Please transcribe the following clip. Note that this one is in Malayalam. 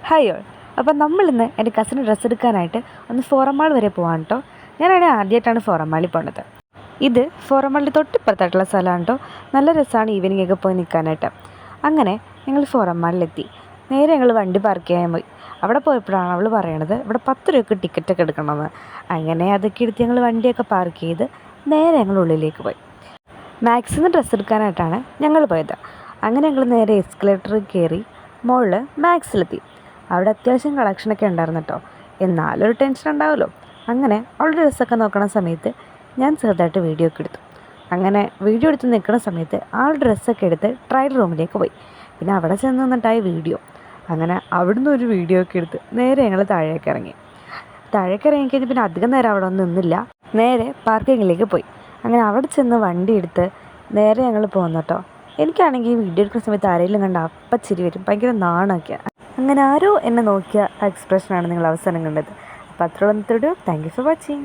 Hi all. അപ്പം നമ്മളിന്ന് എൻ്റെ കസിന് ഡ്രസ്സ് എടുക്കാനായിട്ട് ഒന്ന് ഫോറം മാൾ വരെ പോകാൻ കേട്ടോ. ഞാനാണെങ്കിൽ ആദ്യമായിട്ടാണ് ഫോറം മാളിൽ പോണത്. ഇത് ഫോറം മാളിൻ്റെ തൊട്ടിപ്പുറത്തായിട്ടുള്ള സ്ഥലമാണ് കേട്ടോ. നല്ല രസമാണ് ഈവനിങ് ഒക്കെ പോയി നിൽക്കാനായിട്ട്. അങ്ങനെ ഞങ്ങൾ ഫോറം മാളിലെത്തി. നേരെ ഞങ്ങൾ വണ്ടി പാർക്ക് ചെയ്യാൻ പോയി. അവിടെ പോയപ്പോഴാണ് അവൾ പറയണത് ഇവിടെ 10 രൂപയ്ക്ക് ടിക്കറ്റൊക്കെ എടുക്കണമെന്ന്. അങ്ങനെ അതൊക്കെ എടുത്ത് ഞങ്ങൾ വണ്ടിയൊക്കെ പാർക്ക് ചെയ്ത് നേരെ ഞങ്ങൾ ഉള്ളിലേക്ക് പോയി. മാക്സിന്ന് ഡ്രസ്സ് എടുക്കാനായിട്ടാണ് ഞങ്ങൾ പോയത്. അങ്ങനെ ഞങ്ങൾ നേരെ എസ്കലേറ്ററിൽ കയറി മുകളിൽ മാക്സിലെത്തി. അവിടെ അത്യാവശ്യം കളക്ഷനൊക്കെ ഉണ്ടായിരുന്നു കേട്ടോ. എന്നാലൊരു ടെൻഷൻ ഉണ്ടാവുമല്ലോ. അങ്ങനെ അവളുടെ ഡ്രസ്സൊക്കെ നോക്കണ സമയത്ത് ഞാൻ ചെറുതായിട്ട് വീഡിയോ ഒക്കെ എടുത്തു. അങ്ങനെ വീഡിയോ എടുത്ത് നിൽക്കുന്ന സമയത്ത് ആളുടെ ഡ്രസ്സൊക്കെ എടുത്ത് ട്രയൽ റൂമിലേക്ക് പോയി. പിന്നെ അവിടെ ചെന്ന് നിന്നിട്ടായി വീഡിയോ. അങ്ങനെ അവിടുന്ന് ഒരു വീഡിയോ ഒക്കെ എടുത്ത് നേരെ ഞങ്ങൾ താഴേക്ക് ഇറങ്ങി കഴിഞ്ഞ് പിന്നെ അധികം നേരം അവിടെ ഒന്നും നിന്നില്ല. നേരെ പാർക്കിങ്ങിലേക്ക് പോയി. അങ്ങനെ അവിടെ ചെന്ന് വണ്ടി എടുത്ത് നേരെ ഞങ്ങൾ പോകുന്നു കേട്ടോ. എനിക്കാണെങ്കിൽ വീഡിയോ എടുക്കുന്ന സമയത്ത് ആരെങ്കിലും കണ്ട അപ്പം ചിരി വരും, ഭയങ്കര നാണമൊക്കെയാണ്. അങ്ങനെ ആരോ എന്നെ നോക്കിയ ആ എക്സ്പ്രഷനാണ് നിങ്ങൾ അവസാനം കണ്ടത്. അപ്പോൾ അത്രയോളം താങ്ക് യു ഫോർ വാച്ചിങ്.